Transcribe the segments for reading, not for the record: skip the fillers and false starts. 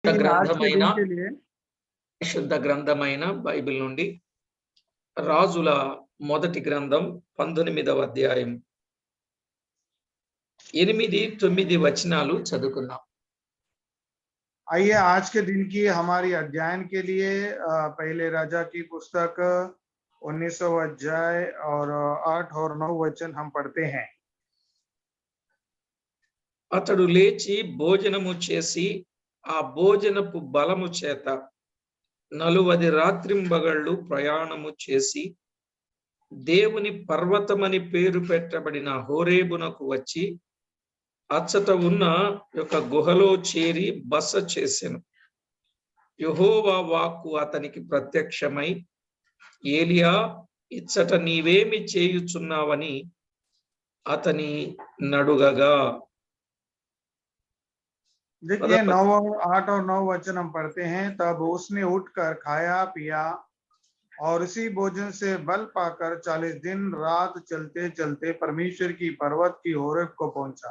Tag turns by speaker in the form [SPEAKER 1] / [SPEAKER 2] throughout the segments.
[SPEAKER 1] लेकिन आज के
[SPEAKER 2] గ్రంథమైన
[SPEAKER 1] दिन के लिए
[SPEAKER 2] పరిశుద్ధ గ్రంథమైన బైబిల్ నుండి రాజుల మొదటి గ్రంథం 19వ అధ్యాయం 8-9 వచనాలు చదువుకుందాం.
[SPEAKER 1] आइए आज के दिन की हमारी अध्ययन के लिए पहले राजा की पुस्तक 19वां अध्याय और 8 और 9 वचन हम पढ़ते हैं.
[SPEAKER 2] అతడు లేచి భోజనము చేసి ఆ భోజనపు బలము చేత 40 రాత్రింబగళ్ళు ప్రయాణము చేసి దేవుని పర్వతమని పేరు పెట్టబడిన హోరేబునకు వచ్చి అచ్చట ఉన్న యొక్క గుహలో చేరి బస చేసెను. యెహోవా వాక్కు అతనికి ప్రత్యక్షమై, ఏలియా, ఇచ్చట నీవేమి చేయుచున్నావని అతని నడుగగా.
[SPEAKER 1] देखिए 9 8 और 9 वचन हम पढ़ते हैं. तब उसने उठकर खाया पिया और इसी भोजन से बल पाकर 40 दिन रात चलते चलते परमेश्वर की पर्वत की होरेब को पहुंचा.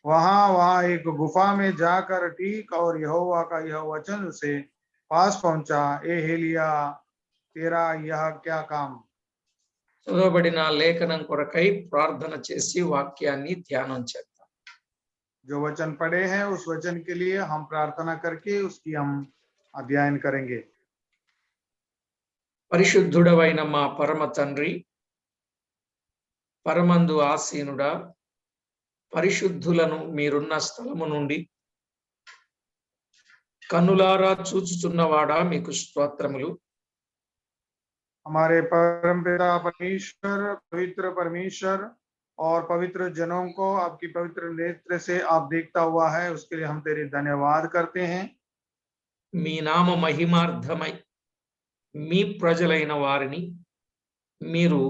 [SPEAKER 1] वहां एक गुफा में जाकर ठीक और यहोवा का यह वचन उसे पास पहुंचा, ए एलिया, तेरा यह क्या काम.
[SPEAKER 2] చదవబడిన లేఖనం కొరకై ప్రార్థన చేసి వాక్యాన్ని ధ్యానం చేద్దాం.
[SPEAKER 1] जो वचन पढ़े हैं उस वचन के लिए हम प्रार्थना करके उसकी हम अध्ययन करेंगे.
[SPEAKER 2] పరిశుద్ధుడవైన మా పరమ తండ్రి, పరమందు ఆసీనుడా, పరిశుద్ధులను మీరున్న స్థలము నుండి కన్నులారా చూచుచున్నవాడా మీకు స్తోత్రములు.
[SPEAKER 1] हमारे परमपिता परमेश्वर, पवित्र परमेश्वर और पवित्र जनों को आपकी पवित्र नेत्र से आप देखता हुआ है, उसके लिए हम तेरे धन्यवाद करते हैं.
[SPEAKER 2] మీ నామ మహిమార్థమై మీ ప్రజలైన వారిని మీరు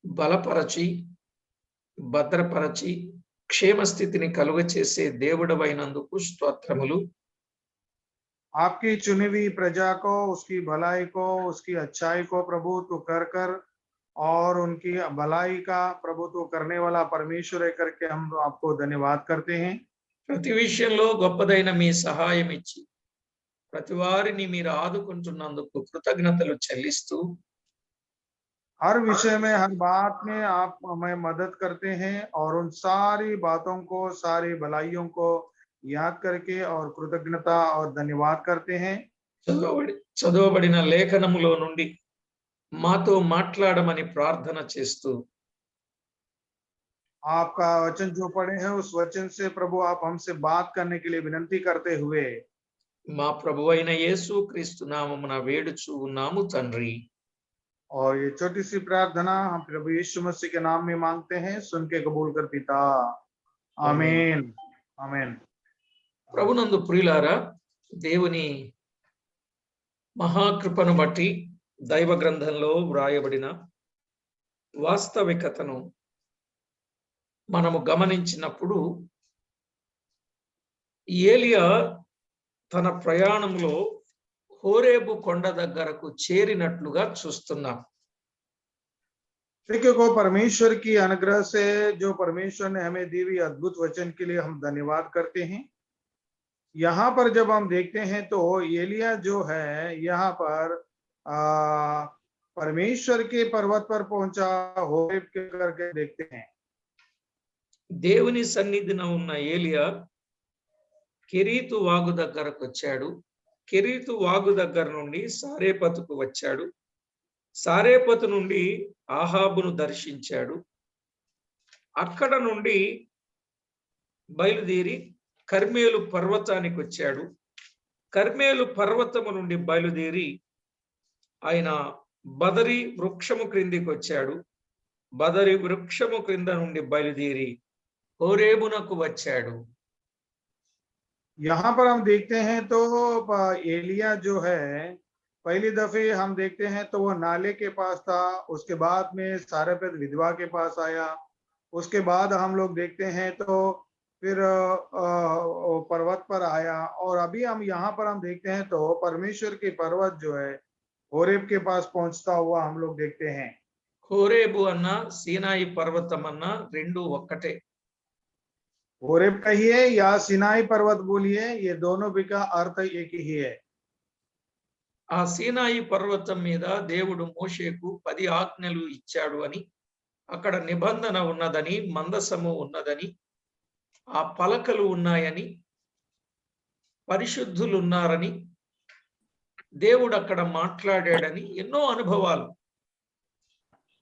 [SPEAKER 2] బలపరచి భద్రపరచి క్షేమస్థితిని కలుగచేసే దేవుడవైనందుకు స్తోత్రములు.
[SPEAKER 1] आपकी चुनी हुई प्रजा को, उसकी भलाई को, उसकी अच्छाई को प्रभु तू कर कर और उनकी भलाई का प्रभु तू करने वाला परमेश्वर है करके हम आपको धन्यवाद करते हैं.
[SPEAKER 2] ప్రతి విషయంలో గొప్పదైన మీ సహాయం ఇచ్చి ప్రతి వారిని మీరు ఆదుకుంటున్నందుకు కృతజ్ఞతలు చెల్లిస్తూ,
[SPEAKER 1] हर विषय में, हर बात में आप हमें मदद करते हैं और उन सारी बातों को, सारी भलाइयों को याद करके और कृतज्ञता और धन्यवाद करते हैं.
[SPEAKER 2] చదవబడిన లేఖనములో నుండి మాతో మాట్లాడమని ప్రార్థన చేస్తూ,
[SPEAKER 1] आपका वचन जो पढ़े हैं उस वचन से प्रभु आप हमसे बात करने के लिए विनंती करते हुए
[SPEAKER 2] మా ప్రభువైన యేసుక్రీస్తు నామమున వేడుచు ఉన్నాము తండ్రి.
[SPEAKER 1] और ये छोटी सी प्रार्थना हम प्रभु यीशु मसीह के नाम में मांगते हैं, सुन के कबूल कर पिता. आमीन आमीन.
[SPEAKER 2] ప్రభునందు ప్రియులారా, దేవుని మహాకృపను బట్టి దైవ గ్రంథంలో వ్రాయబడిన వాస్తవికతను మనము గమనించినప్పుడు, ఏలియా తన ప్రయాణంలో హోరేబు కొండ దగ్గరకు చేరినట్లుగా చూస్తున్నాం.
[SPEAKER 1] देखिए को परमेश्वर की अनुग्रह से जो परमेश्वर ने हमें दी हुई अद्भुत वचन के लिए हम धन्यवाद करते हैं. यहाँ पर जब हम देखते हैं तो एलिया जो है यहाँ पर परमेश्वर के पर्वत पर पहुंचा होरेब के करके देखते हैं.
[SPEAKER 2] దేవుని సన్నిధిన ఉన్న ఏలియా కెరీతు వాగు దగ్గరకు వచ్చాడు. కెరీతు వాగు దగ్గర నుండి సారేపతుకు వచ్చాడు. సారేపతు నుండి ఆహాబును దర్శించాడు. అక్కడ నుండి బయలుదేరి కర్మేలు పర్వతానికి వచ్చాడు. కర్మేలు పర్వతము నుండి బయలుదేరి ఆయన బదరి వృక్షము క్రిందికి వచ్చాడు. బదరి వృక్షము క్రింద నుండి బయలుదేరి హోరేబునకు వచ్చాడు.
[SPEAKER 1] यहाँ पर हम देखते हैं तो एलिया जो है पहली दफे हम देखते हैं तो वो नाले के पास था, उसके बाद में सारेपत विधवा के पास आया, उसके बाद हम लोग देखते हैं तो फिर पर्वत पर आया और अभी हम यहाँ पर हम देखते हैं तो परमेश्वर के पर्वत जो है होरेब के पास पहुंचता हुआ हम लोग देखते हैं.
[SPEAKER 2] హోరేబు అన్న సీనాయి పర్వతం అన్న రెండు ఒక్కటే.
[SPEAKER 1] होरेब कहिए या सिनाई पर्वत बोलिए, ये दोनों भी का अर्थ एक ही है।
[SPEAKER 2] ఆ సీనాయి పర్వతం మీద దేవుడు మోషేకు 10 ఆజ్ఞలు ఇచ్చాడు అని, అక్కడ నిబంధన ఉన్నదని, మందసము ఉన్నదని, ఆ పలకలు ఉన్నాయని, పరిశుద్ధులు ఉన్నారని, దేవుడు అక్కడ మాట్లాడాడని ఎన్నో అనుభవాలు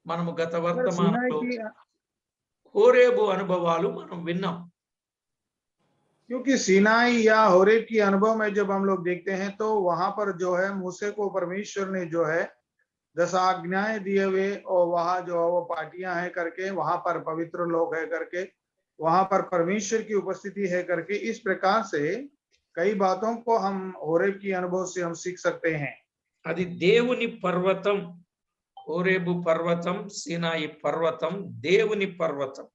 [SPEAKER 2] మనము గత
[SPEAKER 1] सिनाई
[SPEAKER 2] వర్తమానంలో
[SPEAKER 1] की,
[SPEAKER 2] హోరేబు అనుభవాలు మనం విన్నాం.
[SPEAKER 1] क्योंकि सिनाई या होरेब की अनुभव में जब हम लोग देखते हैं तो वहां पर जो है मूसे को परमेश्वर ने जो है 10 आज्ञाएं दिए हुए, और वहां जो है वो पार्टियां हैं करके, वहां पर पवित्र लोग है करके, वहां पर परमेश्वर की उपस्थिति है करके, इस प्रकार से कई बातों को हम होरेब की अनुभव से हम सीख सकते हैं।
[SPEAKER 2] అది దేవుని పర్వతం, హోరేబు పర్వతం, సీనాయి పర్వతం, దేవుని పర్వతం.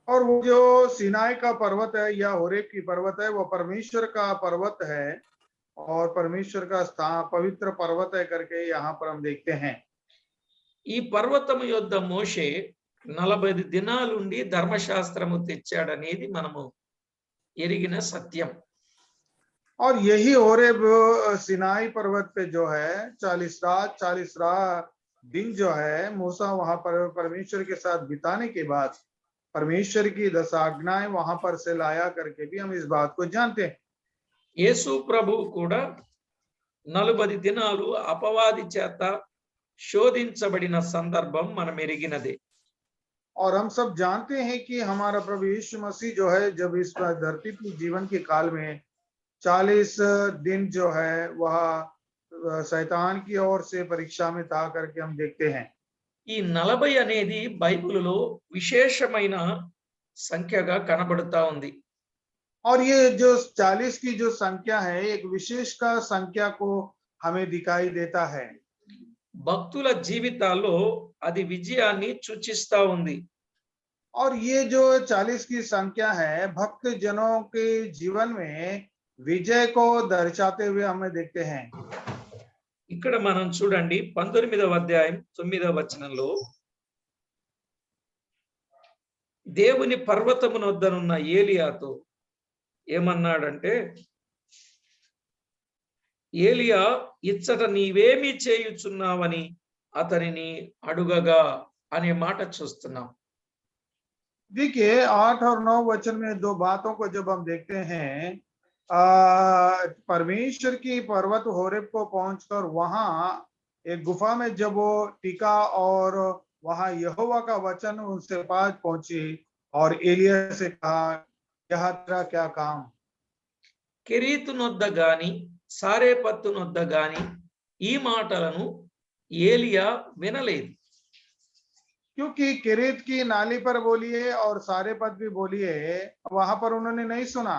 [SPEAKER 1] और वो जो सिनाई का पर्वत है या होरेब की पर्वत है, वो परमेश्वर का पर्वत है और परमेश्वर का स्थान पवित्र पर्वत है करके यहाँ पर हम देखते हैं।
[SPEAKER 2] ఈ పర్వతము యొద్ద మోషే 40 దినాలుండి ధర్మశాస్త్రము తెచ్చాడనేది మనము ఎరిగిన సత్యం.
[SPEAKER 1] और यही होरेब सिनाई पर्वत पे जो है 40 रात 40 रात दिन जो है मूसा वहां पर परमेश्वर के साथ बिताने के बाद परमेश्वर की 10 आज्ञाएं वहां पर से लाया करके भी हम इस बात को जानते हैं।
[SPEAKER 2] యేసు ప్రభువు కూడా 40 దినాలు అపవాది చేత శోధించబడిన సందర్భం మనం ఎరిగినదే.
[SPEAKER 1] और हम सब जानते हैं कि हमारा प्रभु यीशु मसीह जो है जब इस धरती पर जीवन के काल में 40 दिन जो है वह शैतान की ओर से परीक्षा में था करके हम देखते हैं।
[SPEAKER 2] ఈ 40 అనేది బైబిలులో విశేషమైన సంఖ్యగా కనబడుతా ఉంది.
[SPEAKER 1] और ये जो 40 की जो संख्या है एक विशेष का संख्या को हमें दिखाई देता है।
[SPEAKER 2] భక్తుల జీవితాల్లో అది విజయాన్ని సూచిస్తా ఉంది.
[SPEAKER 1] और ये जो 40 की संख्या है भक्त जनों के जीवन में विजय को दर्शाते हुए हमें देखते हैं।
[SPEAKER 2] ఇక్కడ మనం చూడండి 19వ అధ్యాయం 9వ వచనంలో, దేవుని పర్వతమున వద్దనున్న ఏలియాతో ఏమన్నాడంటే, ఏలియా ఇచ్చట నీవేమి చేయుచున్నావని అతనిని అడుగగా అనే మాట చూస్తున్నాం.
[SPEAKER 1] देखिए 8 और 9 वचन में दो बातों को जब हम देखते हैं, परमेश्वर की पर्वत होरेब को पहुंचकर वहां एक गुफा में जब वो टिका और वहां यहोवा का वचन उनसे पास पहुंची और एलिया से कहा, यह तेरा क्या काम।
[SPEAKER 2] కెరీతు నొద్ద గాని సారేపత్తు నొద్ద గాని ఈ మాటలను ఏలియా వినలేదు.
[SPEAKER 1] क्योंकि किरीत की नाली पर बोलिए और सारे पद भी बोलिए, वहां पर उन्होंने नहीं सुना।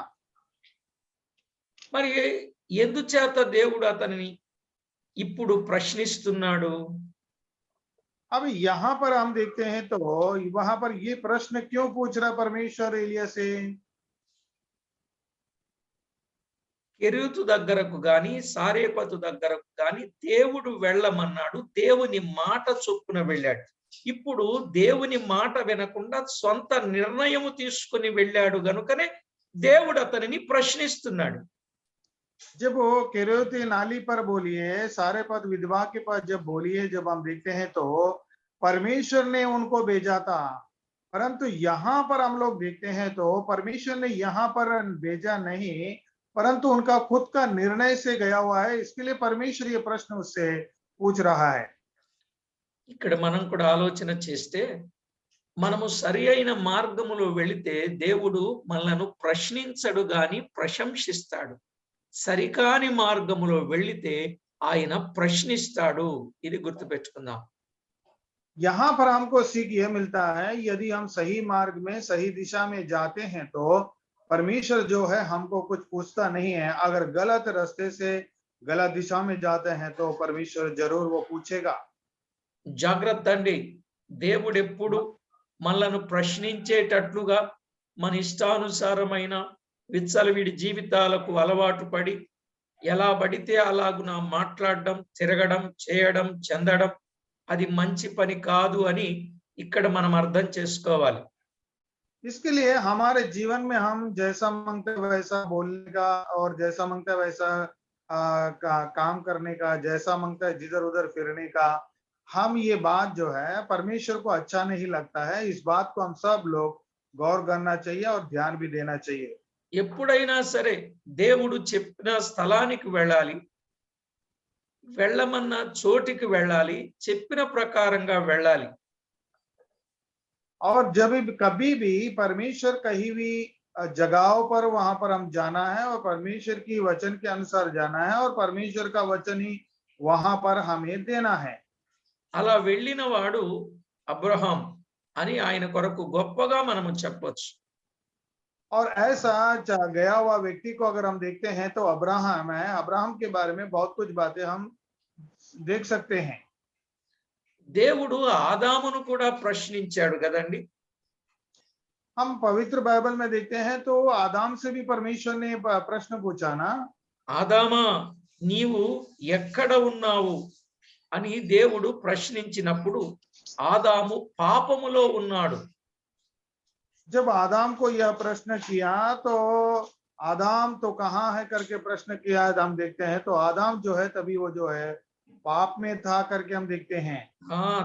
[SPEAKER 2] మరి ఎందుచేత దేవుడు అతనిని ఇప్పుడు ప్రశ్నిస్తున్నాడు?
[SPEAKER 1] अब यहाँ पर हम देखते हैं तो वहां पर ये प्रश्न क्यों पूछ रहा परमेश्वर एलिया से।
[SPEAKER 2] కెరీతు దగ్గరకు గాని సారేపతు దగ్గరకు గాని దేవుడు వెళ్ళమన్నాడు, దేవుని మాట చొప్పున వెళ్ళాడు. ఇప్పుడు దేవుని మాట వినకుండా సొంత నిర్ణయము తీసుకుని వెళ్ళాడు గనుకనే దేవుడు అతనిని ప్రశ్నిస్తున్నాడు.
[SPEAKER 1] जब वो किरीती नाली पर बोलिए, सारे पद विधवा के पास जब बोलिए, जब हम देखते हैं तो परमेश्वर ने उनको भेजा था, परंतु यहाँ पर हम लोग देखते हैं तो परमेश्वर ने यहाँ पर भेजा नहीं, परंतु उनका खुद का निर्णय से गया हुआ है। इसके लिए परमेश्वर ये प्रश्न उससे पूछ रहा है।
[SPEAKER 2] ఇక్కడ మనం కూడా ఆలోచన చేస్తే, మనము సరి అయిన మార్గములో వెళితే దేవుడు మనలను ప్రశ్నించడు గాని ప్రశంసిస్తాడు. సరికాని మార్గములో వెళ్ళితే ఆయన ప్రశ్నిస్తాడు. ఇది గుర్తుపెట్టుకుందాం.
[SPEAKER 1] यहाँ पर हमको सीख यह मिलता है, यदि हम सही मार्ग में सही दिशा में जाते हैं तो परमेश्वर जो है हमको कुछ पूछता नहीं है। अगर गलत रास्ते से गलत दिशा में जाते हैं तो परमेश्वर जरूर वो पूछेगा।
[SPEAKER 2] జాగ్రత్త అండి. దేవుడు ఎప్పుడు మనలను ప్రశ్నించేటట్లుగా మన ఇష్టానుసారమైన విచ్చలవిడి జీవితాలకు అలవాటు పడి ఎలా పడితే అలాగున మాట్లాడడం, తిరగడం, చేయడం, చెందడం అది మంచి పని కాదు అని ఇక్కడ మనం అర్థం చేసుకోవాలి.
[SPEAKER 1] इसके लिए हमारे जीवन में हम जैसा मांगते हैं वैसा बोलने का और जैसा मांगते हैं वैसा काम करने का, जैसा मांगता है जिधर उधर फिरने का, हम ये बात जो है परमेश्वर को अच्छा नहीं लगता है। इस बात को हम सब लोग गौर करना चाहिए और ध्यान भी देना चाहिए।
[SPEAKER 2] ఎప్పుడైనా సరే దేవుడు చెప్పిన స్థలానికి వెళ్ళాలి, వెళ్ళమన్న చోటికి వెళ్ళాలి, చెప్పిన ప్రకారంగా వెళ్ళాలి.
[SPEAKER 1] और जब भी कभी भी परमेश्वर कहीं भी जगहों पर वहां पर हम जाना है और परमेश्वर की वचन के अनुसार जाना है और परमेश्वर का वचन ही वहां पर हमें देना है।
[SPEAKER 2] అలా వెళ్ళిన వాడు అబ్రహాం అని ఆయన కొరకు గొప్పగా మనము చెప్పొచ్చు.
[SPEAKER 1] और ऐसा गया हुआ व्यक्ति को अगर हम देखते हैं तो अब्राहम है। अब्राहम के बारे में बहुत कुछ बातें हम देख सकते हैं।
[SPEAKER 2] దేవుడు ఆదామును కూడా ప్రశ్నించాడు కదండి.
[SPEAKER 1] हम पवित्र बाइबल में देखते हैं तो आदाम से भी परमेश्वर ने प्रश्न पूछा ना,
[SPEAKER 2] ఆదామా నీవు ఎక్కడ ఉన్నావు అని దేవుడు ప్రశ్నించినప్పుడు ఆదాము పాపములో ఉన్నాడు.
[SPEAKER 1] जब आदाम को यह प्रश्न किया तो आदाम तो कहाँ है करके प्रश्न किया है, हम देखते हैं तो आदाम जो है तभी वो जो है पाप में था करके हम देखते हैं।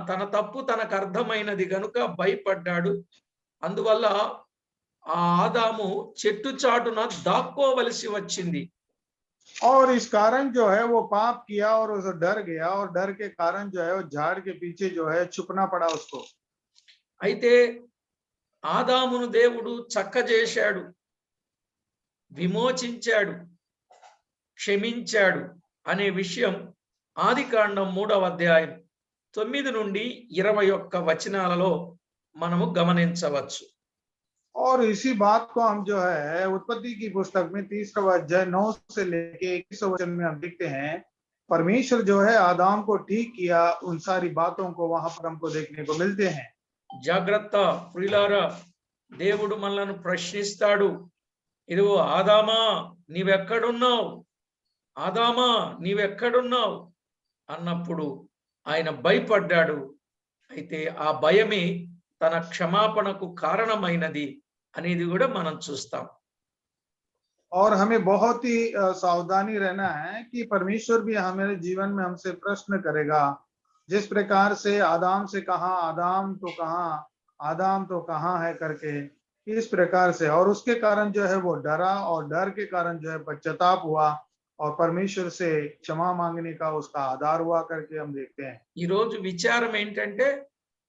[SPEAKER 2] తన తప్పు తనకు అర్థమైనది గనుక భయపడ్డాడు. అందువల్ల ఆ ఆదాము చెట్టు చాటున దాక్కోవలసి వచ్చింది.
[SPEAKER 1] और इस कारण जो है वो पाप किया और उसे डर गया और डर के कारण जो है वो झाड़ के पीछे जो है छुपना पड़ा उसको।
[SPEAKER 2] అయితే ఆదామును దేవుడు చక్కజేశాడు, విమోచించాడు, క్షమించాడు అనే విషయం ఆదికాండం 3వ అధ్యాయం 9 నుండి 21 వచనాలలో మనము గమనించవచ్చు.
[SPEAKER 1] और इसी बात को हम जो है उत्पत्ति की पुस्तक में 30वां अध्याय 9 से लेके 21 वचन में हम देखते हैं परमेश्वर जो है आदाम को ठीक किया। उन सारी बातों को वहां पर हमको देखने को मिलते हैं।
[SPEAKER 2] జాగ్రత్త ప్రియులారా, దేవుడు మనలను ప్రశ్నిస్తాడు. ఇదిగో ఆదామా నీవెక్కడున్నావు, ఆదామా నీవెక్కడున్నావు అన్నప్పుడు ఆయన భయపడ్డాడు. అయితే ఆ భయమే తన క్షమాపణకు కారణమైనది అనేది కూడా మనం చూస్తాం.
[SPEAKER 1] और हमें बहुत ही सावधानी रहना है कि परमेश्वर भी हमारे जीवन में हमसे प्रश्न करेगा। जिस प्रकार से आदाम से कहा आदाम तो कहाँ, आदाम तो कहाँ है करके, इस प्रकार से, और उसके कारण जो है वो डरा और डर के कारण जो है पश्चाताप हुआ और परमेश्वर से क्षमा मांगने का उसका आधार हुआ करके हम देखते हैं।
[SPEAKER 2] ఈ రోజు విచారం ఏంటంటే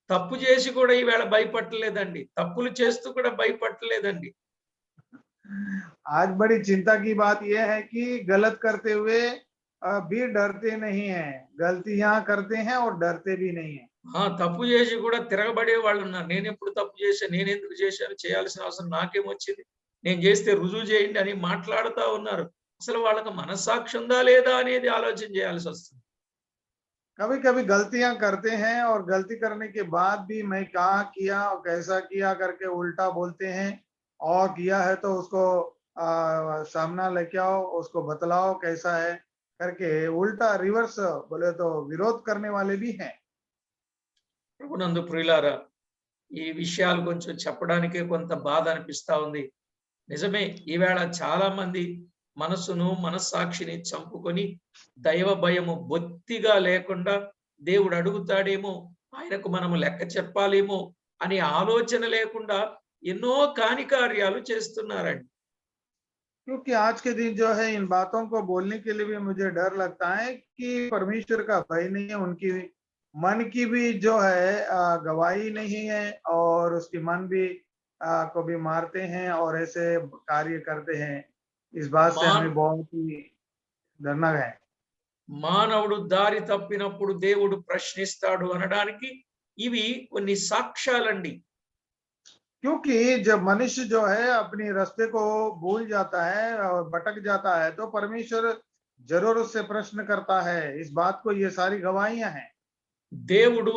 [SPEAKER 2] తప్పు చేసి కూడా ఈవేళ భయపడలేదండి, తప్పులు చేస్తూ కూడా భయపడలేదండి.
[SPEAKER 1] आज बड़ी चिंता की बात यह है कि गलत करते हुए भी डरते नहीं है, गलतियां करते हैं और डरते भी नहीं है।
[SPEAKER 2] తప్పు చేసి కూడా తిరగబడే వాళ్ళు ఉన్నారు. నేను ఎప్పుడు తప్పు చేశాను, నేను ఎందుకు చేశాను, చేయాల్సిన అవసరం నాకేమొచ్చింది, నేను చేస్తే రుజువు చేయండి అని మాట్లాడుతూ ఉన్నారు. అసలు వాళ్ళకి మనస్సాక్షి ఉందా లేదా అనేది ఆలోచన చేయాల్సి వస్తుంది.
[SPEAKER 1] कभी कभी गलतियां करते हैं और गलती करने के बाद भी मैं क्या किया और कैसा किया करके उल्टा बोलते हैं, और किया है तो उसको सामना लेके आओ, उसको बतलाओ कैसा है करके उल्टा रिवर्स बोले तो विरोध करने वाले भी हैं।
[SPEAKER 2] ప్రభునందు ప్రియులారా, ఈ విషయాలు కొంచెం చెప్పడానికే కొంత బాధ అనిపిస్తా ఉంది. నిజమే, ఈవేళ చాలా మంది మనసును మనస్సాక్షిని చంపుకొని దైవ భయము బొత్తిగా లేకుండా దేవుడు అడుగుతాడేమో, ఆయనకు మనము లెక్క చెప్పాలేమో అనే ఆలోచన లేకుండా ఎన్నో కాని కార్యాలు చేస్తున్నారండి.
[SPEAKER 1] क्योंकि आज के दिन जो है इन बातों को बोलने के लिए भी मुझे डर लगता है कि परमेश्वर का भय नहीं है, उनकी मन की भी जो है गवाही नहीं है, और उसकी मन भी को भी मारते हैं और ऐसे कार्य करते हैं। इस बात से हमें बहुत ही डरना है।
[SPEAKER 2] మానవుడు దారి తప్పినప్పుడు దేవుడు ప్రశ్నిస్తాడు అనడానికి ఇవి కొన్ని సాక్ష్యాలండి.
[SPEAKER 1] क्योंकि जब मनुष्य जो है अपनी रास्ते को भूल जाता है और भटक जाता है तो परमेश्वर जरूर उससे प्रश्न करता है। इस बात को ये सारी गवाहियां हैं।
[SPEAKER 2] దేవుడు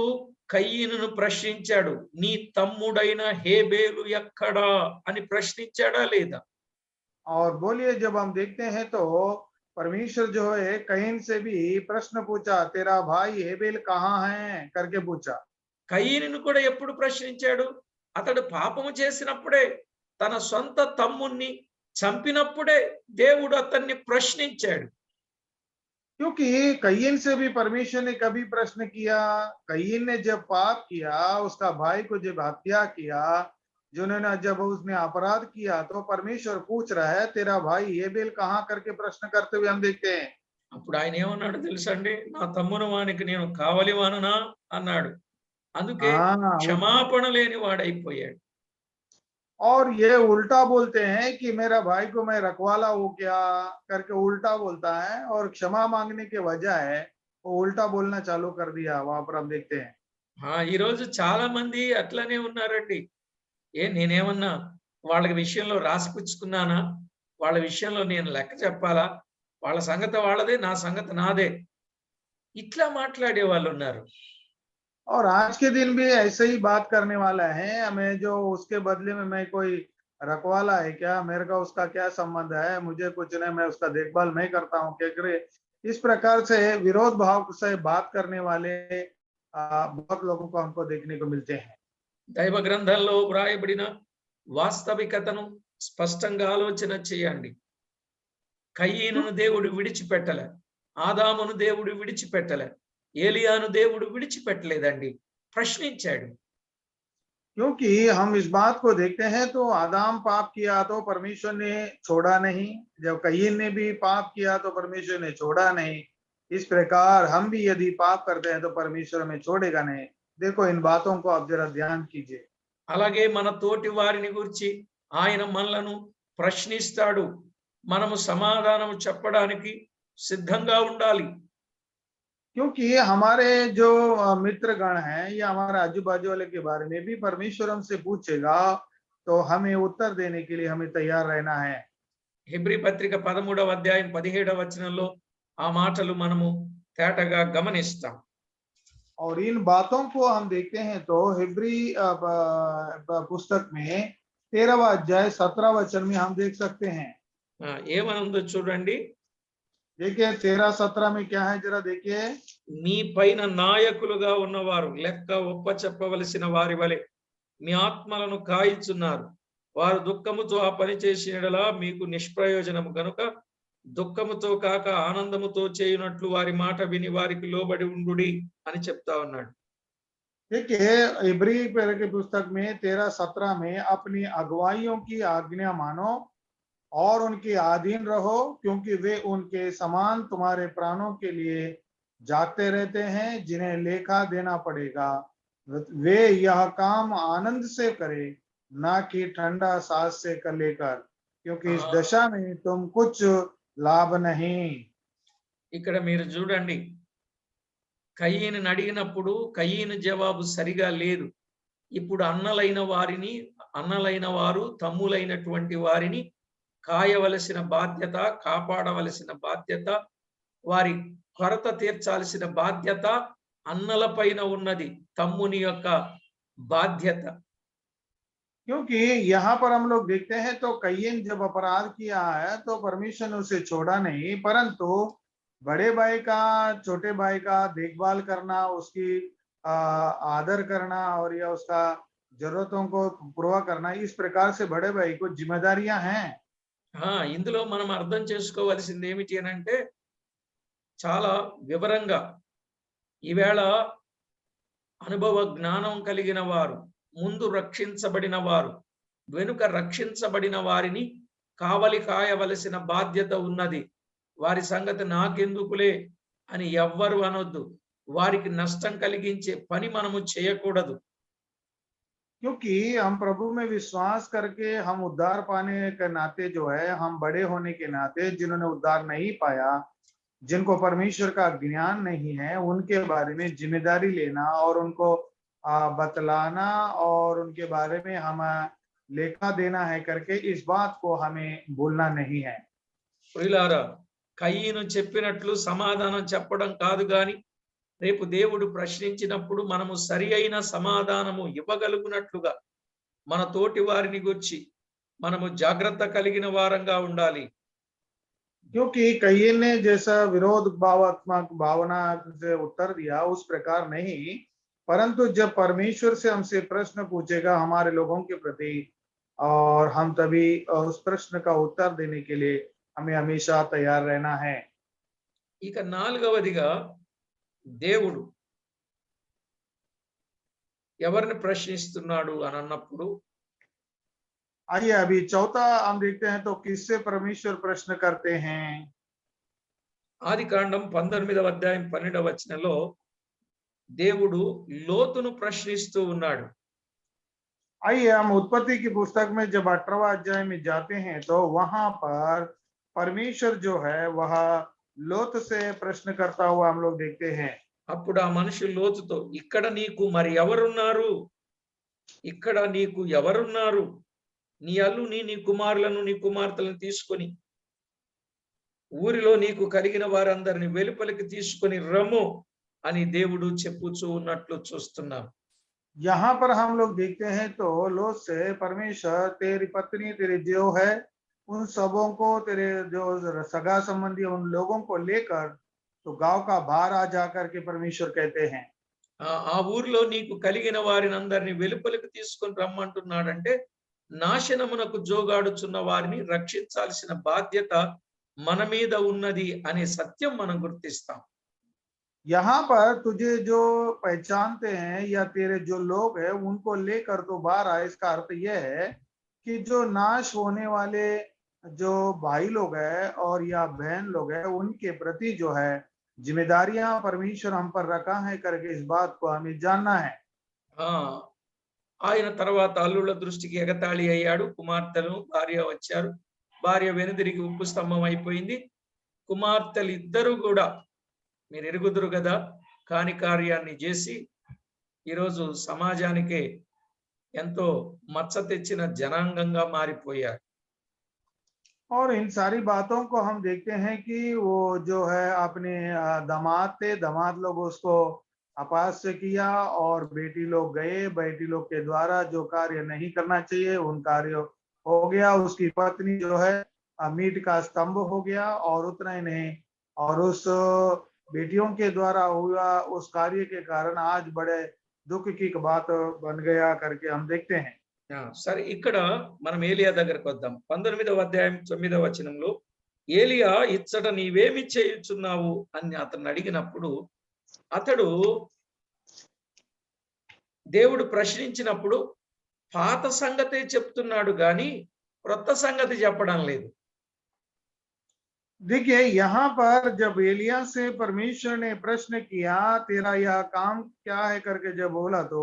[SPEAKER 2] కయీనును ప్రశ్నించాడు, నీ తమ్ముడైన హేబేలు ఎక్కడా అని ప్రశ్నించాడా లేదా?
[SPEAKER 1] और बोलिए, जब हम देखते हैं तो परमेश्वर जो है कयीन से भी प्रश्न पूछा, तेरा भाई हेबेल कहाँ है करके पूछा।
[SPEAKER 2] కయీనును కూడా ఎప్పుడు ప్రశ్నించాడు? అతడు పాపము చేసినప్పుడే, తన సొంత తమ్ముణ్ణి చంపినప్పుడే దేవుడు అతన్ని ప్రశ్నించాడు.
[SPEAKER 1] क्योंकि कयीन से भी परमेश्वर ने कभी प्रश्न किया? कयीन ने जब पाप किया, उसका भाई को जब हत्या किया, जिन्होंने जब उसने अपराध किया, तो परमेश्वर पूछ रहा है तेरा भाई हेबेल कहाँ करके प्रश्न करते हुए हम देखते हैं।
[SPEAKER 2] అప్పుడు ఆయన ఏమన్నాడు తెలుసండి? నా తమ్ముని వానికి నేను కావలివాననా అన్నాడు. అందుకే
[SPEAKER 1] हाँ,
[SPEAKER 2] క్షమాపణ లేని వాడైపోయాడు.
[SPEAKER 1] और ये उल्टा बोलते हैं कि मेरा भाई को मैं रखवाला हूँ क्या करके उल्टा बोलता है, और क्षमा मांगने के बजाय वो उल्टा बोलना चालू कर दिया। वहां पर हम देखते हैं।
[SPEAKER 2] ఈ రోజు చాలా మంది అట్లనే ఉన్నారండి. నేనేమన్నా వాళ్ళ విషయంలో రాసిపుచ్చుకున్నానా? వాళ్ళ విషయంలో నేను లెక్క చెప్పాలా? వాళ్ళ సంగతి వాళ్ళదే, నా సంగతి నాదే. ఇట్లా మాట్లాడే వాళ్ళున్నారు.
[SPEAKER 1] और आज के दिन भी ऐसे ही बात करने वाला है, हमें जो उसके बदले में मैं कोई रखवाला है क्या, मेरे का उसका क्या संबंध है, मुझे कुछ नहीं, मैं उसका देखभाल मैं करता हूँ क्या करे। इस प्रकार से विरोध भाव से बात करने वाले बहुत लोगों को हमको देखने को मिलते हैं।
[SPEAKER 2] దైవ గ్రంథంలో వ్రాయబడిన వాస్తవికతను స్పష్టంగా ఆలోచన చేయండి. కయీనును దేవుడు విడిచిపెట్టలే, ఆదామును దేవుడు విడిచిపెట్టలే, ఏలియాను దేవుడు విడిచిపెట్టలేదండి, ప్రశ్నించాడు.
[SPEAKER 1] क्योंकि हम इस बात को देखते हैं तो आदाम पाप किया तो परमेश्वर ने छोड़ा नहीं, जब कयीन ने भी पाप किया तो परमेश्वर ने छोड़ा नहीं। इस प्रकार हम भी यदि पाप करते हैं तो परमेश्वर हमें छोड़ेगा नहीं। देखो इन बातों को आप जरा ध्यान कीजिए।
[SPEAKER 2] అలాగే మన తోటి వారిని గురించి ఆయన మనలను ప్రశ్నిస్తాడు. మనము సమాధానం చెప్పడానికి సిద్ధంగా ఉండాలి.
[SPEAKER 1] क्योंकि हमारे जो मित्र गण हैं या हमारे आजू बाजू वाले के बारे में भी परमेश्वर हमसे पूछेगा, तो हमें उत्तर देने के लिए हमें तैयार रहना है।
[SPEAKER 2] హెబ్రీ పత్రిక 13వ అధ్యాయం 17వ వచనంలో ఆ మాటలు మనము తేటగా గమనిస్తాం.
[SPEAKER 1] और इन बातों को हम देखते हैं तो हिब्री पुस्तक में 13वां अध्याय 17 वचन में हम देख सकते हैं।
[SPEAKER 2] ఏమనుందో చూడండి.
[SPEAKER 1] देखिए 13-17 में क्या है, जरा देखिए।
[SPEAKER 2] మీ పైన నాయకులుగా ఉన్నవారు లెక్క ఒప్ప చెప్పవలసిన వారి వలె మీ ఆత్మలను కాయిచున్నారు. వారు దుఃఖముతో ఆ పని చేసినలా మీకు నిష్ప్రయోజనము గనుక దుఃఖముతో కాక ఆనందముతో చేయునట్లు వారి మాట విని వారికి లోబడి ఉండుడి అని చెప్తా ఉన్నాడు.
[SPEAKER 1] देखिए इब्री की पुस्तक में 13-17 में अपनी अगुवाइयों की आज्ञा मानो और उनके अधीन रहो, क्योंकि वे उनके समान तुम्हारे प्राणों के लिए जागते रहते हैं, जिन्हें लेखा देना पड़ेगा। वे यह काम आनंद से करे, ना कि ठंडा सांस से कर लेकर, क्योंकि इस दशा में तुम कुछ लाभ नहीं।
[SPEAKER 2] ఇక్కడ మీరు చూడండి, కయీను అడిగినప్పుడు కయీను జవాబు సరిగా లేదు. ఇప్పుడు అన్నలైన వారు తమ్ములైనటువంటి వారిని కాయవలసిన బాధ్యత, కాపాడవలసిన బాధ్యత, వారి కొరత తీర్చాల్సిన బాధ్యత అన్నల పైన ఉన్నది, తమ్ముని యొక్క బాధ్యత.
[SPEAKER 1] क्योंकि यहाँ पर हम लोग देखते हैं तो कयीन जब अपराध किया है तो परमेश्वर ने उसे छोड़ा नहीं, परंतु बड़े भाई का छोटे भाई का देखभाल करना, उसकी आदर करना और या उसका जरूरतों को पूरा करना, इस प्रकार से बड़े भाई को जिम्मेदारियां हैं।
[SPEAKER 2] ఇందులో మనం అర్థం చేసుకోవాల్సింది ఏమిటి అంటే, చాలా వివరంగా ఈవేళ అనుభవ జ్ఞానం కలిగిన వారు, ముందు రక్షించబడిన వారు, వెనుక రక్షించబడిన వారిని కావలి కాయవలసిన బాధ్యత ఉన్నది. వారి సంగతి నాకెందుకులే అని ఎవ్వరు అనొద్దు. వారికి నష్టం కలిగించే పని మనము చేయకూడదు.
[SPEAKER 1] क्योंकि हम प्रभु में विश्वास करके हम उद्धार पाने के नाते जो है, हम बड़े होने के नाते जिन्होंने उद्धार नहीं पाया, जिनको परमेश्वर का ज्ञान नहीं है, उनके बारे में जिम्मेदारी लेना और उनको बतलाना और उनके बारे में हम लेखा देना है करके इस बात को हमें भूलना नहीं है।
[SPEAKER 2] ప్రియులారా, కయీను చెప్పినట్లు సమాధానం చెప్పడం కాదు గాని, రేపు దేవుడు ప్రశ్నించినప్పుడు మనము సరి అయిన సమాధానము ఇవ్వగలుగునట్లుగా మన తోటి వారిని గురించి మనము జాగ్రత్త కలిగిన వారంగా ఉండాలి.
[SPEAKER 1] क्योंकि कयीन ने जैसा विरोध भावात्मक भावना से उत्तर दिया, उस प्रकार नहीं, परंतु जब परमेश्वर से हमसे प्रश्न पूछेगा हमारे लोगों के प्रति, और हम तभी उस प्रश्न का उत्तर देने के लिए हमें हमेशा तैयार रहना है।
[SPEAKER 2] ఇక నాలుగవదిగా దేవుడు ఎవరిని ప్రశ్నిస్తున్నాడు అని అన్నప్పుడు
[SPEAKER 1] आइए अभी चौथा हम देखते हैं, तो किससे परमेश्वर प्रश्न करते हैं।
[SPEAKER 2] ఆదికాండం 19వ అధ్యాయం 12వ వచనంలో దేవుడు లోతును ప్రశ్నిస్తూ ఉన్నాడు.
[SPEAKER 1] आइए हम उत्पत्ति की पुस्तक में जब 18वां अध्याय में जाते हैं, तो वहां पर परमेश्वर जो है वह लोत से प्रश्न करता हुआ हम लोग देखते हैं।
[SPEAKER 2] అప్పుడు ఆ మనిషి లోతుతో, ఇక్కడ నీకు మరి ఎవరున్నారు? ఇక్కడ నీకు ఎవరున్నారు? నీ అల్లుని, నీ కుమారులను, నీ కుమార్తెలను తీసుకొని ఊరిలో నీకు కలిగిన వారందరిని వెలుపలికి తీసుకొని రమ్ము అని దేవుడు చెప్పుచూ ఉన్నట్లు చూస్తున్నాం.
[SPEAKER 1] यहाँ पर हम लोग देखते हैं, तो लोत से परमेश्वर तेरी पत्नी, तेरे जो है उन सबों को, तेरे जो सगा संबंधी उन लोगों को लेकर तो गांव का बाहर आ जाकर के परमेश्वर कहते हैं।
[SPEAKER 2] ఆ ఊరిలో నీకు కలిగిన వారిని అందరిని వెలుపలికి తీసుకొని రమ్మంటున్నాడంటే నాశనమునకు జోగాడుచున్న వారిని రక్షించాల్సిన బాధ్యత మన మీద ఉన్నది అనే సత్యం మనం గుర్తిస్తాం.
[SPEAKER 1] यहाँ पर तुझे जो पहचानते हैं या तेरे जो लोग हैं उनको लेकर तो बाहर आए, इसका अर्थ यह है कि जो नाश होने वाले जो भाई लोग हैं और या बहन लोग हैं उनके प्रति जो है जिम्मेदारियां परमेश्वर हम पर रखा है करके इस बात को हमें जानना है।
[SPEAKER 2] ఆ ఆయన తర్వాత అల్లుళ్ళ దృష్టికి ఎగతాళి అయ్యాడు. కుమార్తెలు, భార్య వచ్చారు. భార్య వెనుదిరిగి ఉప్పు స్తంభం అయిపోయింది. కుమార్తెలు ఇద్దరు కూడా మీరు ఎరుగుదురు కదా కాని కార్యాన్ని చేసి ఈరోజు సమాజానికే ఎంతో మచ్చ తెచ్చిన జనాంగంగా మారిపోయారు.
[SPEAKER 1] और इन सारी बातों को हम देखते हैं कि वो जो है अपने दामाद थे, दामाद लोग उसको अपास्य किया और बेटी लोग गए, बेटी लोग के द्वारा जो कार्य नहीं करना चाहिए उन कार्य हो गया। उसकी पत्नी जो है मीट का स्तंभ हो गया, और उतना ही नहीं, और उस बेटियों के द्वारा हुआ उस कार्य के कारण आज बड़े दुख की बात बन गया करके हम देखते हैं।
[SPEAKER 2] సరే, ఇక్కడ మనం ఏలియా దగ్గరకు వద్దాం. 19వ అధ్యాయం 9వ వచనంలో ఏలియా ఇచ్చట నీవేమి చేయుచున్నావు అని అతన్ని అడిగినప్పుడు అతడు దేవుడు ప్రశ్నించినప్పుడు పాత సంగతే చెప్తున్నాడు గాని క్రొత్త సంగతి చెప్పడం లేదు.
[SPEAKER 1] देखिए यहाँ पर जब एलिया से परमेश्वर ने प्रश्न किया तेरा यह काम क्या है करके जब बोला, तो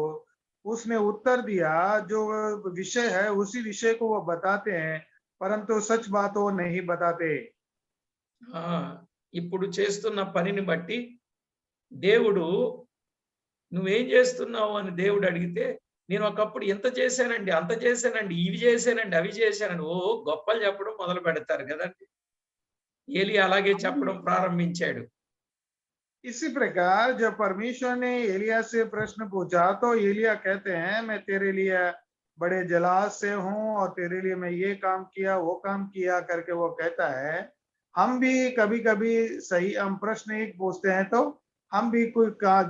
[SPEAKER 1] उसने उत्तर दिया जो विषय है उसी विषय को वो बताते हैं, परंतु सच बात वो नहीं बताते।
[SPEAKER 2] ఆ ఇప్పుడు చేస్తున్న పనిని బట్టి దేవుడు నువ్వేం చేస్తున్నావు అని దేవుడు అడిగితే నేను ఒకప్పుడు ఎంత చేశానండి, అంత చేశానండి, ఇవి చేశానండి, అవి చేశానండి, ఓ గొప్పలు చెప్పడం మొదలు పెడతారు కదండి. ఏలియా అలాగే చెప్పడం ప్రారంభించాడు.
[SPEAKER 1] इसी प्रकार जब परमेश्वर ने एलिया से प्रश्न पूछा, तो एलिया कहते हैं मैं तेरे लिए बड़े जलाद से हूं और तेरे लिए मैं ये काम किया वो काम किया करके वो कहता है। हम भी कभी कभी सही हम प्रश्न एक पूछते हैं, तो हम भी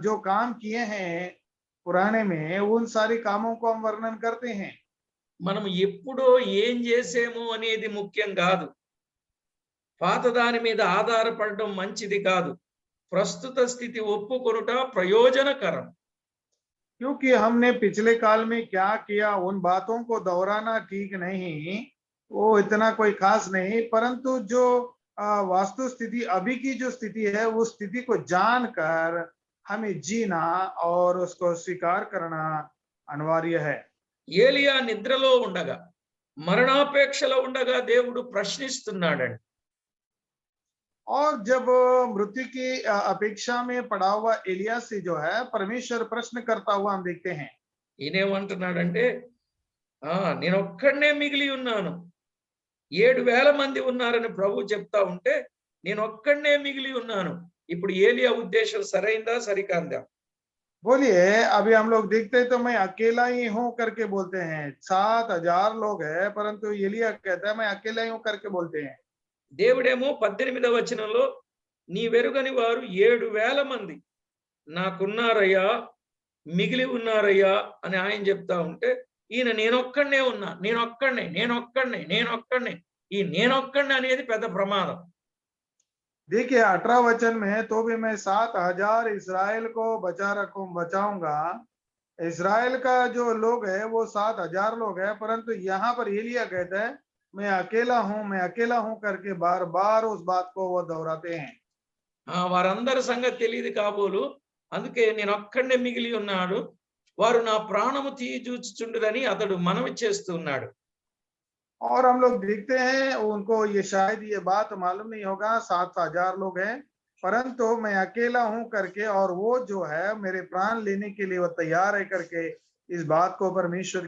[SPEAKER 1] जो काम किए हैं पुराने में उन सारे कामों को हम वर्णन करते हैं।
[SPEAKER 2] మనం ఎప్పుడో ఏం చేసేమో అనేది ముఖ్యం కాదు. పాత దాని మీద ఆధారపడడం మంచిది కాదు. ప్రస్తుత స్థితి ఒప్పుకొనుట ప్రయోజనకరం.
[SPEAKER 1] क्योंकि हमने पिछले काल में क्या किया उन बातों को दोहराना ठीक नहीं, वो इतना कोई खास नहीं, परंतु जो वास्तु स्थिति अभी की जो स्थिति है उस स्थिति को जानकर हमें जीना और उसको स्वीकार करना अनिवार्य है।
[SPEAKER 2] ఏలియా నిద్రలో ఉండగా, మరణాపేక్షలో ఉండగా దేవుడు ప్రశ్నిస్తున్నాడండి.
[SPEAKER 1] और जब मृत्यु की अपेक्षा में पड़ा हुआ एलिया से जो है परमेश्वर प्रश्न करता हुआ हम देखते हैं।
[SPEAKER 2] ఈయనేమంటున్నాడంటే నేను ఒక్కడనే మిగిలి ఉన్నాను, 7,000 మంది ఉన్నారని ప్రభు చెప్తా ఉంటే నేను ఒక్కడనే మిగిలి ఉన్నాను. ఇప్పుడు ఏలియా ఉద్దేశం సరైందా సరికాందా?
[SPEAKER 1] बोलिए, अभी हम लोग देखते हैं तो मैं अकेला ही हूं करके बोलते हैं। 7,000 लोग हैं, परंतु एलिया कहता है मैं अकेला ही हूं करके बोलते हैं।
[SPEAKER 2] దేవుడేమో 18వ వచనంలో నీ వెరుగని వారు 7,000 మంది నాకున్నారయ్యా, మిగిలి ఉన్నారయ్యా అని ఆయన చెప్తా ఉంటే, ఈయన నేనొక్కడినే ఉన్నా, నేనొక్కడినే ఈ నేనొక్కడిని అనేది పెద్ద ప్రమాదం.
[SPEAKER 1] देखिए 18 वचन में तो भी मैं 7,000 इसराइल को बचाऊंगा। इसराइल का जो लोग है वो 7,000 लोग है, परंतु यहाँ पर एलिया कहता है मैं अकेला हूं करके बार बार उस बात को वो दोहराते हैं।
[SPEAKER 2] వారందరి సంగతి తెలియదు కాబోలు, అందుకే నేనొక్కడినే మిగిలి ఉన్నాడు, వారు నా ప్రాణము తీయజూచుచుండురని అతడు మనవి చేస్తున్నాడు.
[SPEAKER 1] और हम लोग देखते हैं उनको ये शायद ये बात मालूम नहीं होगा, 7,000 लोग हैं, परंतु मैं अकेला हूं करके, और वो जो है मेरे प्राण लेने के लिए वो तैयार है करके इस बात को परमेश्वर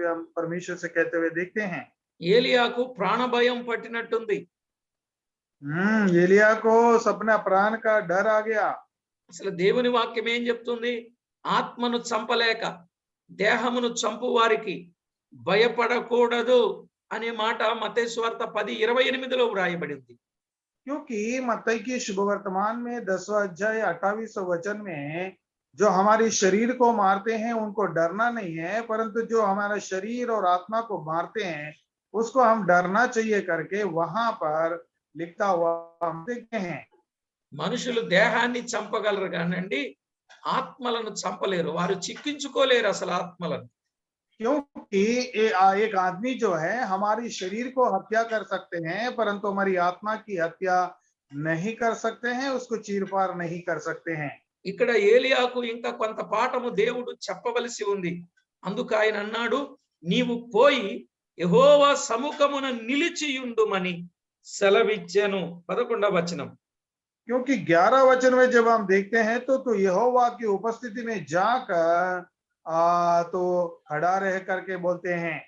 [SPEAKER 1] हम परमेश्वर से कहते हुए देखते हैं।
[SPEAKER 2] ఏలియాకు ప్రాణ భయం పట్టినట్టుంది.
[SPEAKER 1] एलिया को सपना प्राण का डर आ गया।
[SPEAKER 2] అసలు దేవుని వాక్యం ఏం చెప్తుంది? ఆత్మను చంపలేక దేహమును చంపు వారికి భయపడకూడదు అనే మాట మత్తయి సువార్త 10:28లో వ్రాయబడింది.
[SPEAKER 1] क्योंकि मत्ती की शुभ वर्तमान में 10वां अध्याय 28वां वचन में जो हमारी शरीर को मारते हैं उनको डरना नहीं है, परंतु जो हमारा शरीर और आत्मा को मारते हैं उसको हम डरना चाहिए करके वहां पर लिखता हुआ हम देखते हैं।
[SPEAKER 2] మనుషులు దేహాన్ని చంపగలరు కానండి, ఆత్మలను చంపలేరు. వారు చిక్కించుకోలేరు అసలు ఆత్మలను.
[SPEAKER 1] क्योंकि एक आदमी जो है हमारी शरीर को हत्या कर सकते हैं, परंतु हमारी आत्मा की हत्या नहीं कर सकते हैं, उसको चीरफाड़ नहीं कर सकते हैं।
[SPEAKER 2] ఇక్కడ ఏలియాకు ఇంకా కొంత పాఠము దేవుడు చెప్పవలసి ఉంది. అందుకు ఆయన అన్నాడు, నీవు పోయి యెహోవా సముఖమున నిలిచియుండుమని సెలవిచ్చెను. 11వ వచనం.
[SPEAKER 1] क्योंकि 11 वचन में जब हम देखते हैं तो यहोवा की उपस्थिति में जाकर तो खड़ा रह करके बोलते हैं।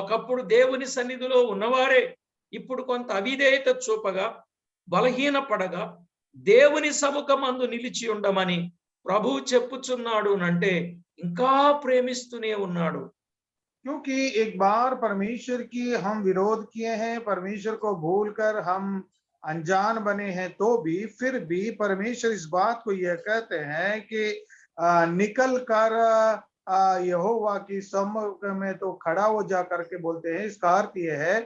[SPEAKER 2] ఒకప్పుడు దేవుని సన్నిధిలో ఉన్నవారే ఇప్పుడు కొంత అవిధేయత చూపగా బలహీన పడగా దేవుని సముఖమందు నిలిచి ఉండమని ప్రభువు చెప్పుచున్నాడు అంటే ఇంకా ప్రేమిస్తూనే ఉన్నాడు.
[SPEAKER 1] क्योंकि एक बार परमेश्वर की हम विरोध किए हैं, परमेश्वर को भूलकर हम अनजान बने हैं, तो भी फिर भी परमेश्वर इस बात को यह कहते हैं कि निकल कर यहोवा की सम्मुख में तो खड़ा हो जा करके बोलते हैं। इसका अर्थ यह है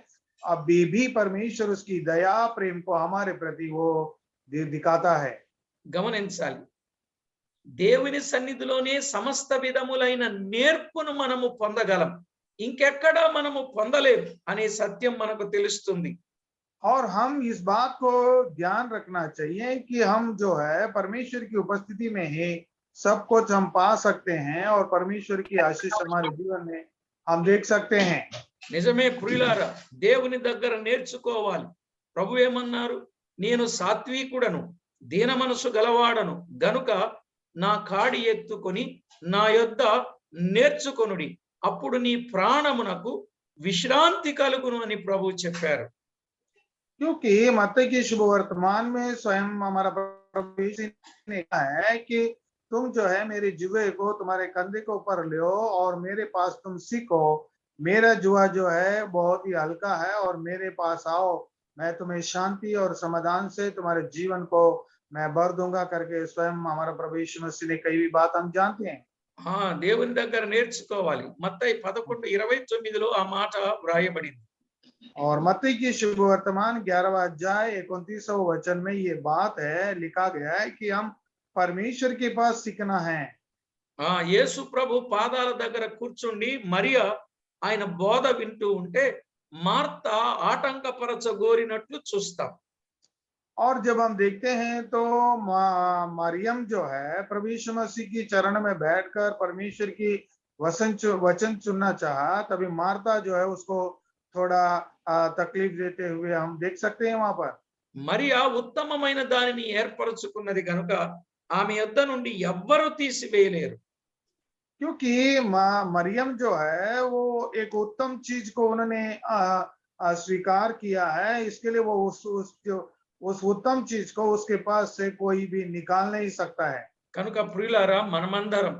[SPEAKER 1] अभी भी परमेश्वर उसकी दया प्रेम को हमारे प्रति वो दिखाता है।
[SPEAKER 2] గమనించాలి, దేవుని సన్నిధిలోనే సమస్త విధములైన నేర్పును మనము పొందగలం, ఇంకెక్కడా మనము పొందలేము అనే సత్యం మనకు తెలుస్తుంది.
[SPEAKER 1] और हम इस बात को ध्यान रखना चाहिए कि हम जो है परमेश्वर की उपस्थिति में ही सब कुछ हम पा सकते हैं, और परमेश्वर की आशीष हमारे जीवन में हम देख सकते हैं।
[SPEAKER 2] నిజమే ప్రియులారా, దేవుని దగ్గర నేర్చుకోవాలి. ప్రభు ఏమన్నారు? నేను సాత్వికుడను, దీన మనసు గలవాడను గనుక నా కాడి ఎత్తుకొని నా యొద్ద నేర్చుకొనుడి, అప్పుడు నీ ప్రాణమునకు విశ్రాంతి కలుగును అని ప్రభు చెప్పారు.
[SPEAKER 1] क्योंकि मत्ती की शुभ वर्तमान में स्वयं हमारा प्रभु ने कहा है कि तुम जो है मेरे जुए को तुम्हारे कंधे के ऊपर लो और मेरे पास तुम सीखो, मेरा जुआ जो है बहुत ही हल्का है, और मेरे पास आओ, मैं तुम्हें शांति और समाधान से तुम्हारे जीवन को मैं भर दूंगा करके स्वयं हमारा प्रभु यीशु मसीह ने कई भी बात हम जानते हैं।
[SPEAKER 2] దేవుని దగ్గర నేర్చుకోవాలి. మత్తయి 11:29లో ఆ మాట వ్రాయబడింది.
[SPEAKER 1] और मत्ती की शुभ वर्तमान 11वां अध्याय 29वां वचन में ये बात है, लिखा गया है कि हम परमेश्वर के पास सीखना है।
[SPEAKER 2] యేసు ప్రభు పాదాల దగ్గర కూర్చుండి మరియా ఆయన బోధ వింటూ ఉంటే మార్త ఆటంకపరచగోరినట్లు చూస్తాం.
[SPEAKER 1] और जब हम देखते हैं तो मरियम जो है प्रभु यीशु मसीह की चरण में बैठकर परमेश्वर की वचन चुनना चाहा, तभी मार्ता जो है उसको थोड़ा तकलीफ देते हुए हम देख सकते हैं वहां पर।
[SPEAKER 2] మరియా ఉత్తమమైన దానిని ఏర్పరచుకున్నది కనుక ఆమె యొద్ద నుండి ఎవ్వరూ తీసివేయలేరు.
[SPEAKER 1] क्योंकि मरियम जो है वो एक उत्तम चीज को उन्होंने स्वीकार किया है, इसके लिए वो उस उत्तम चीज को उसके पास से कोई भी निकाल नहीं सकता है।
[SPEAKER 2] కనుక ప్రియులారా, మనమందరం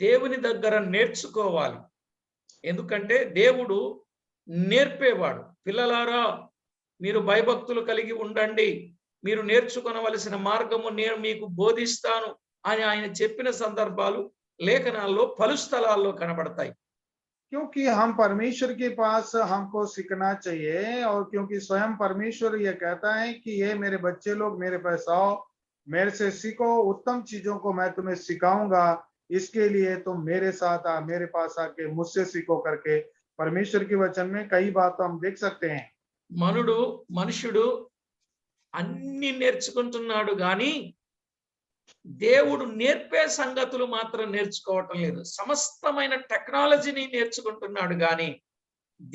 [SPEAKER 2] దేవుని దగ్గర నేర్చుకోవాలి. ఎందుకంటే దేవుడు నేర్పేవాడు. పిల్లలారా, మీరు భయభక్తులు కలిగి ఉండండి, మీరు నేర్చుకొనవలసిన మార్గము నేను మీకు బోధిస్తాను అని ఆయన చెప్పిన సందర్భాలు లేఖనాల్లో పలు స్థలాల్లో కనబడతాయి.
[SPEAKER 1] क्योंकि हम परमेश्वर के पास हमको सीखना चाहिए, और क्योंकि स्वयं परमेश्वर ये कहता है कि ये मेरे बच्चे लोग मेरे पास आओ, मेरे से सीखो, उत्तम चीजों को मैं तुम्हें सिखाऊंगा, इसके लिए तुम मेरे साथ आ, मेरे पास आके मुझसे सीखो करके परमेश्वर के वचन में कई बात हम देख सकते हैं।
[SPEAKER 2] మనుషుడు అన్ని నేర్చుకుంటున్నాడు గాని దేవుడు నేర్పే సంగతులు మాత్రం నేర్చుకోవటం లేదు. సమస్తమైన టెక్నాలజీని నేర్చుకుంటున్నాడు గాని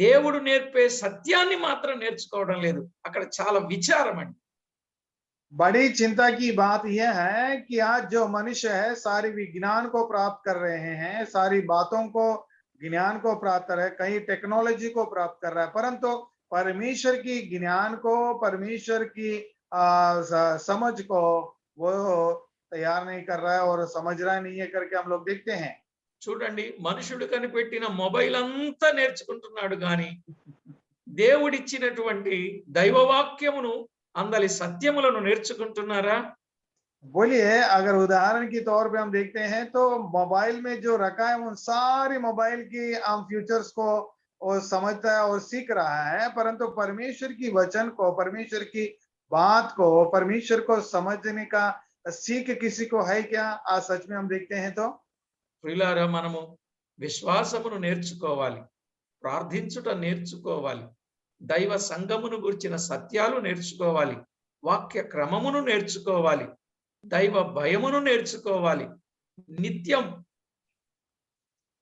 [SPEAKER 2] దేవుడు నేర్పే సత్యాన్ని మాత్రం నేర్చుకోవడం లేదు. అక్కడ చాలా విచారం అండి.
[SPEAKER 1] बड़ी चिंता की बात यह है कि आज जो मनुष्य है सारी विज्ञान को प्राप्त कर रहे हैं, सारी बातों को ज्ञान को प्राप्त कर रहे हैं, कई टेक्नोलॉजी को प्राप्त कर रहा है, परंतु परमेश्वर की ज्ञान को, परमेश्वर की समझ को वो तैयार नहीं कर रहा है और समझ रहा नहीं है करके हम लोग देखते हैं।
[SPEAKER 2] చూడండి, మనుషుడు కనిపెట్టిన మొబైల్ అంతా నేర్చుకుంటున్నాడు గాని దేవుడిచ్చినటువంటి దైవవాక్యమును అందలి సత్యములను నేర్చుకుంటున్నారా?
[SPEAKER 1] बोलिए, अगर उदाहरण के तौर पे हम देखते हैं तो मोबाइल में जो रखा है उन सारी मोबाइल की हम फ्यूचर्स को वो समझता है और सीख रहा है, परंतु परमेश्वर की वचन को, परमेश्वर की बात को, परमेश्वर को समझने का सीख किसी को है क्या? आज सच में हम देखते हैं तो
[SPEAKER 2] ప్రియులారా, మనము విశ్వాసమును నేర్చుకోవాలి, ప్రార్థించుట నేర్చుకోవాలి, దైవ సంఘమును గురించిన సత్యాలు నేర్చుకోవాలి, వాక్య క్రమమును నేర్చుకోవాలి, దైవ భయమును నేర్చుకోవాలి, నిత్యం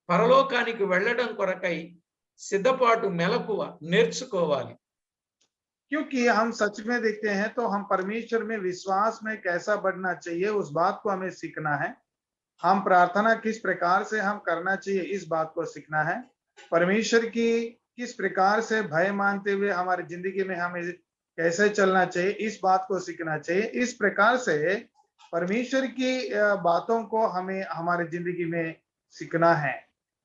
[SPEAKER 2] పరలోకానికి వెళ్ళడం కొరకై సిద్ధపాటు మెలకువ నేర్చుకోవాలి.
[SPEAKER 1] क्योंकि हम सच में देखते हैं तो हम परमेश्वर में विश्वास में कैसा बढ़ना चाहिए उस बात को हमें सीखना है। हम प्रार्थना किस प्रकार से हम करना चाहिए इस बात को सीखना है। परमेश्वर की किस प्रकार से भय मानते हुए हमारी जिंदगी में हमें कैसे चलना चाहिए इस बात को सीखना चाहिए। इस प्रकार से परमेश्वर की बातों को हमें हमारी जिंदगी में सीखना है।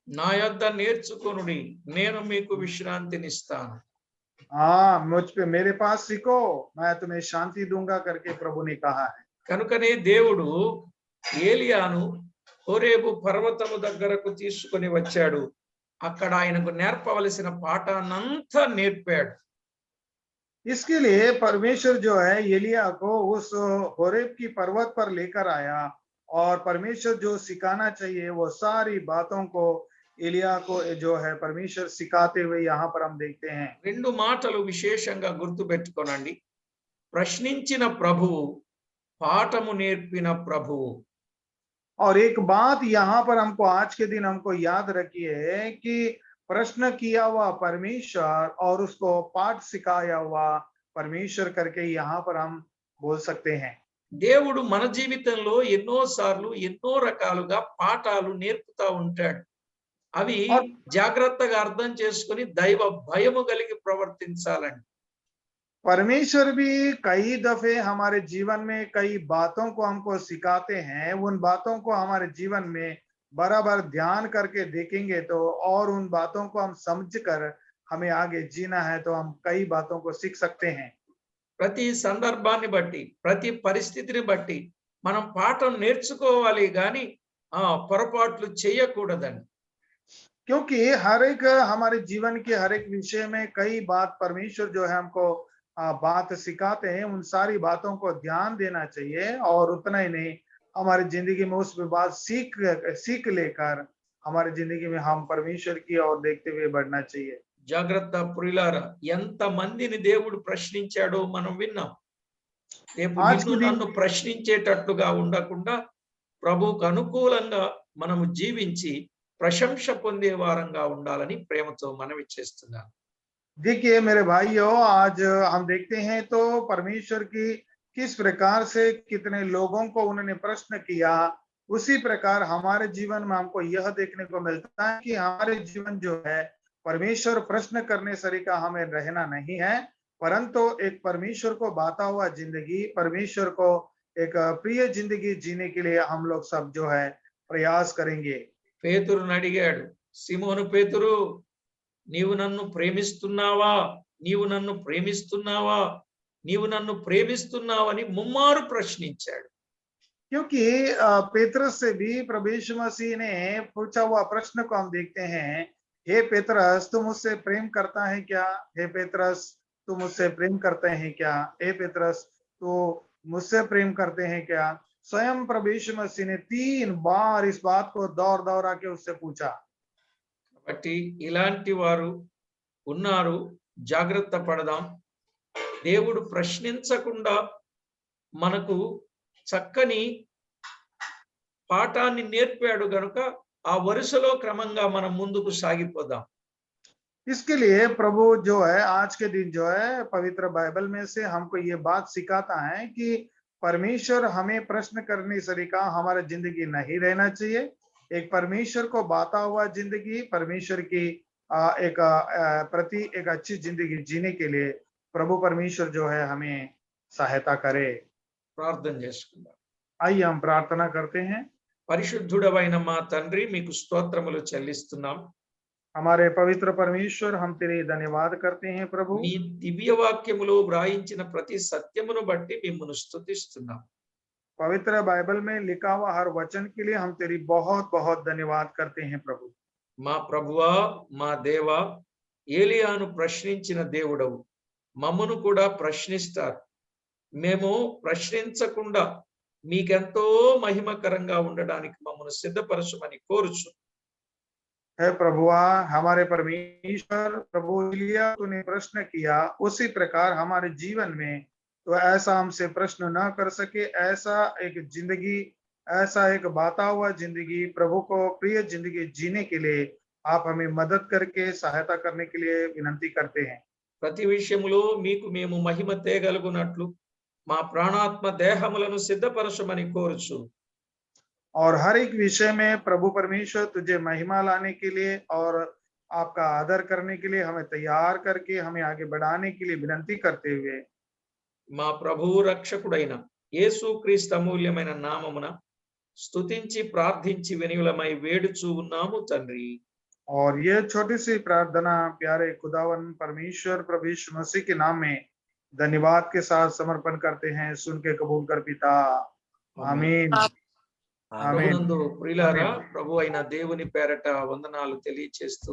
[SPEAKER 2] నా యొద్ద నేర్చుకొనుడి, నేను మీకు విశ్రాంతినిస్తాను.
[SPEAKER 1] हाँ, मुझ पे, मेरे पास सीखो, मैं तुम्हें शांति दूंगा करके प्रभु ने कहा है।
[SPEAKER 2] కనుకనే దేవుడు ఏలియాను హోరేబు పర్వతము దగ్గరకు తీసుకొని వచ్చాడు. అక్కడ ఆయనకు నేర్పవలసిన పాఠాన్నంతా నేర్పాడు.
[SPEAKER 1] इसके लिए परमेश्वर जो है एलिया को उस होरेब की पर्वत पर लेकर आया, और परमेश्वर जो सिखाना चाहिए वो सारी बातों को एलिया को जो है परमेश्वर सिखाते हुए यहाँ पर हम देखते हैं।
[SPEAKER 2] రెండు మాటలు విశేషంగా గుర్తుపెట్టుకోనండి. ప్రశ్నించిన ప్రభువు, పాఠము నేర్పిన ప్రభువు.
[SPEAKER 1] और एक बात यहाँ पर हमको आज के दिन हमको याद रखिए कि प्रश्न किया हुआ परमेश्वर और उसको पाठ सिखाया हुआ परमेश्वर करके यहाँ पर हम बोल सकते हैं।
[SPEAKER 2] దేవుడు మన జీవితంలో ఎన్నో సార్లు ఎన్నో రకాలుగా పాఠాలు నేర్పుతా ఉంటాడు. అవి జాగ్రత్తగా అర్థం చేసుకొని దైవ భయము కలిగి ప్రవర్తించాలండి.
[SPEAKER 1] परमेश्वर भी कई दफे हमारे जीवन में कई बातों को हमको सिखाते हैं। उन बातों को हमारे जीवन में बराबर ध्यान करके देखेंगे तो, और उन बातों को हम समझकर हमें आगे जीना है तो हम कई बातों को सीख सकते हैं।
[SPEAKER 2] ప్రతి సందర్భాన్ని బట్టి, ప్రతి పరిస్థితిని బట్టి మనం పాఠం నేర్చుకోవాలి గాని పొరపాట్లు చేయకూడదండి.
[SPEAKER 1] क्योंकि हर एक हमारे जीवन के हर एक विषय में कई बात परमेश्वर जो है हमको बात सिखाते हैं, उन सारी बातों को ध्यान देना चाहिए, और उतना ही नहीं हमारी जिंदगी में उस बात सीख लेकर हमारी जिंदगी में हम परमेश्वर की ओर देखते हुए बढ़ना चाहिए।
[SPEAKER 2] జాగ్రత్త ప్రియులారా, ఎంత మందిని దేవుడు ప్రశ్నించాడో మనం విన్నాం. రేపు నిన్ను నన్ను ప్రశ్నించేటట్లుగా ఉండకుండా ప్రభువుకు అనుకూలంగా మనము జీవించి ప్రశంస పొందే వారంగా ఉండాలని ప్రేమతో మనవి చేస్తున్నాను.
[SPEAKER 1] देखिए मेरे भाइयों, आज हम देखते हैं तो परमेश्वर की किस प्रकार से कितने लोगों को उन्होंने प्रश्न किया, उसी प्रकार हमारे जीवन में हमको यह देखने को मिलता है कि हमारे जीवन जो है परमेश्वर प्रश्न करने सरीका हमें रहना नहीं है, परंतु एक परमेश्वर को बाता हुआ जिंदगी, परमेश्वर को एक प्रिय जिंदगी जीने के लिए हम लोग सब जो है प्रयास करेंगे।
[SPEAKER 2] పేతురును అడిగాడు, సిమోను పేతురు, నీవు నన్ను ప్రేమిస్తున్నావా, నీవు నన్ను ప్రేమిస్తున్నావా, నీవు నన్ను ప్రేమిస్తున్నావని ముమ్మారు ప్రశ్నించాడు.
[SPEAKER 1] क्योंकि पेतरस से भी प्रभु यीशु मसीह ने पूछा हुआ प्रश्न को हम देखते हैं, हे पेतरस तू मुझसे प्रेम करता है क्या? हे पेतरस तू मुझसे प्रेम करते हैं क्या? हे पेतरस तू मुझसे प्रेम करते हैं क्या? स्वयं प्रभु यीशु मसीह ने 3 बार इस बात को दौरा के उससे पूछा।
[SPEAKER 2] కాబట్టి ఇలాంటి వారు ఉన్నారు, జాగ్రత్త పడదాం. దేవుడు ప్రశ్నించకుండా మనకు చక్కని పాఠాన్ని నేర్పాడు గనుక ఆ వరుసలో క్రమంగా మనం ముందుకు సాగిపోదాం.
[SPEAKER 1] इसके लिए प्रभु जो है आज के दिन जो है पवित्र बाइबल में से हमको ये बात सिखाता है कि परमेश्वर हमें प्रश्न करने से तरीका हमारे जिंदगी नहीं रहना चाहिए। एक परमेश्वर को बाता हुआ जिंदगी, परमेश्वर की एक प्रति एक अच्छी जिंदगी जीने के लिए प्रभु परमेश्वर जो है हमें सहायता करे।
[SPEAKER 2] ప్రార్థన చేసుకుందాం.
[SPEAKER 1] आइए हम प्रार्थना करते हैं।
[SPEAKER 2] పరిశుద్ధుడవైన మా తండ్రి మీకు స్తోత్రములు చెల్లిస్తున్నాం.
[SPEAKER 1] हमारे पवित्र परमेश्वर हम तेरे धन्यवाद करते हैं प्रभु।
[SPEAKER 2] మీ దివ్య వాక్యములో వ్రాయించిన ప్రతి సత్యమును బట్టి మిమ్మును స్తుతిస్తున్నాం.
[SPEAKER 1] पवित्र बाइबल में लिखा हुआ हर वचन के लिए हम तेरी बहुत बहुत धन्यवाद करते हैं प्रभु।
[SPEAKER 2] మా ప్రభువా, మా దేవా, ఏలియాను ప్రశ్నించిన దేవుడవు మమ్మను కూడా ప్రశ్నిస్తారు. మేము ప్రశ్నించకుండా మీకెంతో మహిమకరంగా ఉండడానికి మమ్మను సిద్ధపరచమని కోరుచు.
[SPEAKER 1] है प्रभुआ हमारे परमेश्वर, प्रभु एलिया तूने प्रश्न किया उसी प्रकार हमारे जीवन में तो ऐसा हमसे प्रश्न न कर सके, ऐसा एक जिंदगी, ऐसा एक बाता हुआ जिंदगी, प्रभु को प्रिय जिंदगी जीने के लिए आप हमें मदद करके सहायता करने के लिए विनती करते हैं।
[SPEAKER 2] ప్రతి విషయములో మీకు మేము మహిమ తేగలుగునట్లు మా ప్రాణాత్మ దేహములను సిద్ధపరచమని కోరుచు.
[SPEAKER 1] और हर एक विषय में प्रभु परमेश्वर तुझे महिमा लाने के लिए और आपका आदर करने के लिए हमें तैयार करके हमें आगे बढ़ाने के लिए विनती करते हुए
[SPEAKER 2] మా ప్రభువు రక్షకుడైన యేసుక్రీస్తు అమూల్యమైన నామమున స్తుతించి ప్రార్థించి వినయులమై వేడుచూ ఉన్నాము తండ్రి.
[SPEAKER 1] और ये छोटी सी प्रार्थना प्यारे खुदावन परमेश्वर प्रभु यीशु मसीह के नाम में धन्यवाद के साथ समर्पण करते हैं। सुन के कबूल कर पिता, आमीन। आमीन।
[SPEAKER 2] ప్రభునందు ప్రియులారా, ప్రభు అయిన దేవుని పేరట వందనాలు తెలియచేస్తూ